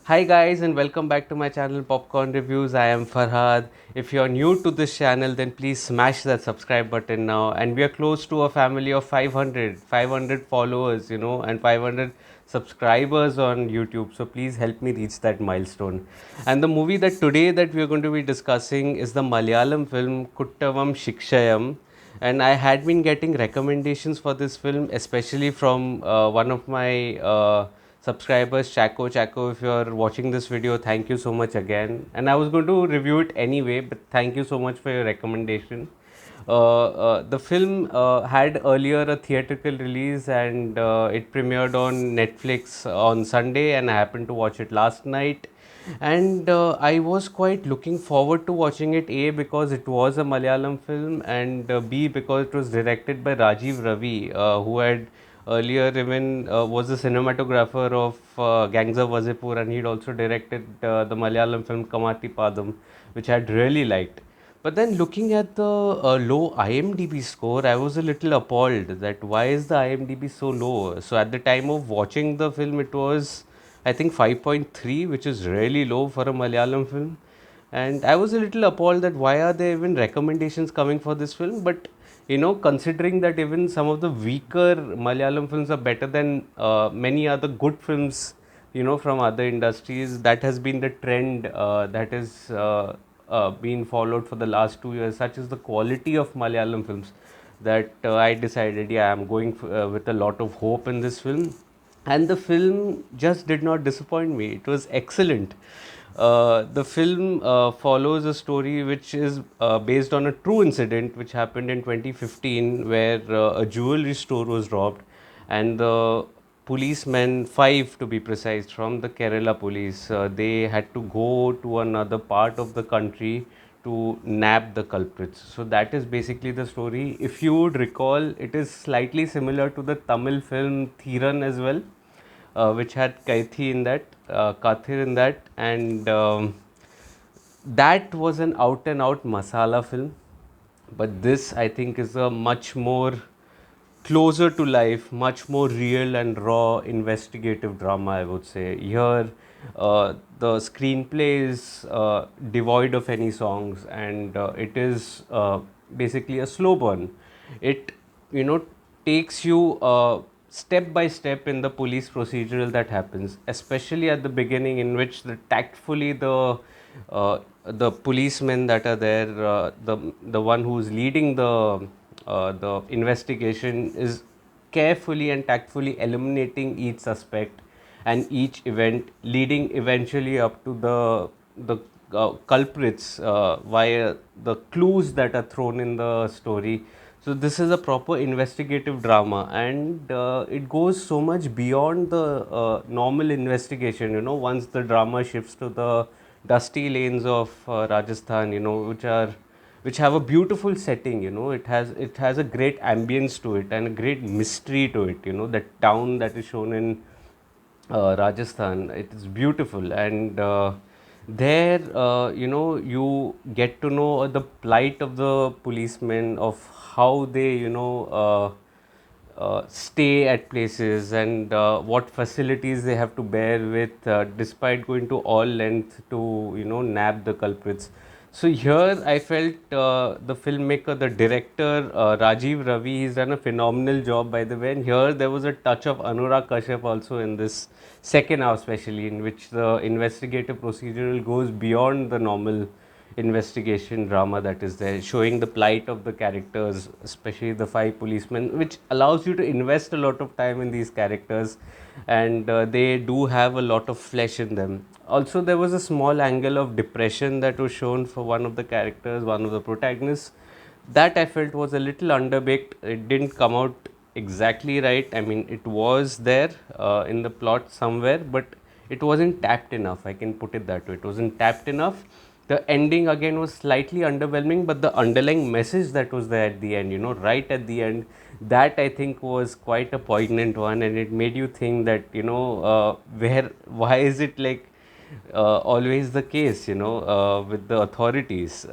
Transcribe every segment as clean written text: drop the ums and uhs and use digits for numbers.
Hi guys and welcome back to my channel Popcorn Reviews. I am Farhad. If you're new to this channel then please smash that subscribe button now, and we are close to a family of 500 followers, and 500 subscribers on YouTube. So please help me reach that milestone. And the movie that today that we are going to be discussing is the Malayalam film Kuttavum Shikshayum, and I had been getting recommendations for this film, especially from one of my subscribers, Chaco. If you are watching this video, thank you so much again. And I was going to review it anyway, but thank you so much for your recommendation. The film had earlier a theatrical release, and it premiered on Netflix on Sunday, and I happened to watch it last night. And I was quite looking forward to watching it, A, because it was a Malayalam film, and B, because it was directed by Rajiv Ravi, who had earlier even was the cinematographer of Gangs of Wasseypur, and he'd also directed the Malayalam film Kamati Padam, which I had really liked. But then looking at the low IMDb score, I was a little appalled that why is the IMDb so low? So at the time of watching the film, it was, I think, 5.3, which is really low for a Malayalam film. And I was a little appalled that why are there even recommendations coming for this film? But considering that even some of the weaker Malayalam films are better than many other good films, from other industries, that has been the trend that is been followed for the last 2 years. Such is the quality of Malayalam films that I decided, yeah, I'm going with a lot of hope in this film. And the film just did not disappoint me. It was excellent. The film follows a story which is based on a true incident which happened in 2015, where a jewelry store was robbed, and the policemen, five to be precise, from the Kerala police, they had to go to another part of the country to nab the culprits. So that is basically the story. If you would recall, it is slightly similar to the Tamil film Thiran as well, which had Kathir in that, and that was an out and out masala film. But this, I think, is a much more closer to life, much more real and raw investigative drama, I would say. Here, the screenplay is devoid of any songs, and it is basically a slow burn. It, you know, takes you step by step in the police procedural that happens, especially at the beginning, in which the policemen that are there, the one who's leading the investigation is carefully and tactfully eliminating each suspect and each event, leading eventually up to the culprits via the clues that are thrown in the story. So this is a proper investigative drama, and it goes so much beyond the normal investigation. Once the drama shifts to the dusty lanes of Rajasthan, which have a beautiful setting. It has a great ambience to it and a great mystery to it. That town that is shown in Rajasthan, it is beautiful, and there, you get to know the plight of the policemen, of how they, stay at places, and what facilities they have to bear with, despite going to all length to, nab the culprits. So here I felt the filmmaker, the director, Rajiv Ravi, he's done a phenomenal job, by the way. And here there was a touch of Anurag Kashyap also in this second half, especially, in which the investigative procedural goes beyond the normal investigation drama that is there, showing the plight of the characters, especially the five policemen, which allows you to invest a lot of time in these characters, and they do have a lot of flesh in them. Also, there was a small angle of depression that was shown for one of the characters, one of the protagonists. That I felt was a little underbaked. It didn't come out exactly right. I mean, it was there in the plot somewhere, but it wasn't tapped enough. I can put it that way. It wasn't tapped enough. The ending again was slightly underwhelming, but the underlying message that was there at the end, right at the end, that I think was quite a poignant one, and it made you think that, why is it like always the case, with the authorities.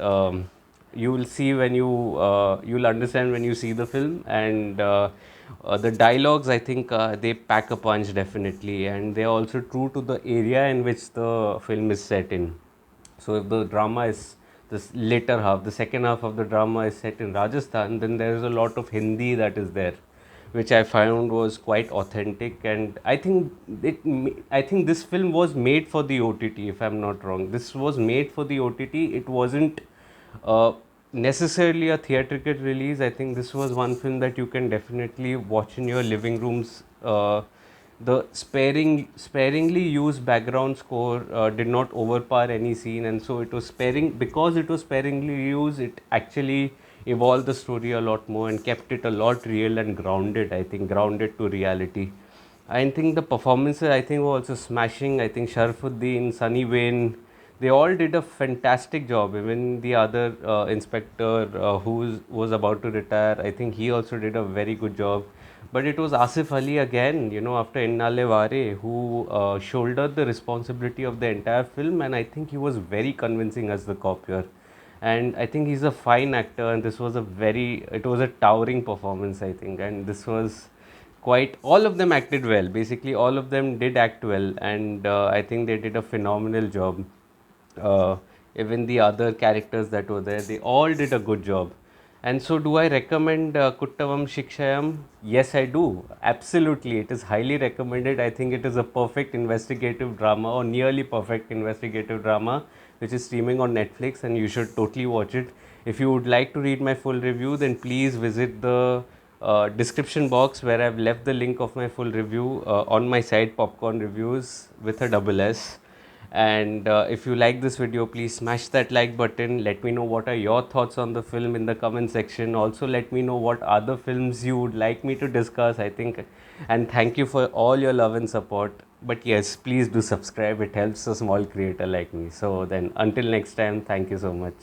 You will see when you'll understand when you see the film, and The dialogues, I think, they pack a punch definitely, and they're also true to the area in which the film is set in. So if the drama is this later half, the second half of the drama is set in Rajasthan, then there is a lot of Hindi that is there, which I found was quite authentic. And I think this film was made for the OTT, if I'm not wrong. This was made for the OTT. It wasn't uh, necessarily a theatrical release. I think this was one film that you can definitely watch in your living rooms. The sparingly used background score did not overpower any scene, and so it was sparing because it was sparingly used. It actually evolved the story a lot more and kept it a lot real and grounded. I think grounded to reality. I think the performances, I think, were also smashing. I think Sharafuddin, Sunny Wayne, they all did a fantastic job. Even the other inspector was about to retire, I think he also did a very good job. But it was Asif Ali again, after Innale Vare, who shouldered the responsibility of the entire film, and I think he was very convincing as the cop here. And I think he's a fine actor, and it was a towering performance, I think, and this was quite all of them acted well. Basically all of them did act well, and I think they did a phenomenal job. uh, Even the other characters that were there, they all did a good job. And so, do I recommend Kuttavum Shikshayum? Yes, I do. Absolutely. It is highly recommended. I think it is a perfect investigative drama, or nearly perfect investigative drama, which is streaming on Netflix, and you should totally watch it. If you would like to read my full review, then please visit the description box where I've left the link of my full review on my site, Popcorn Reviews with a double S. And if you like this video, please smash that like button. Let me know what are your thoughts on the film in the comment section. Also, let me know what other films you would like me to discuss. I think, and thank you for all your love and support. But yes, please do subscribe. It helps a small creator like me. So then, until next time, thank you so much.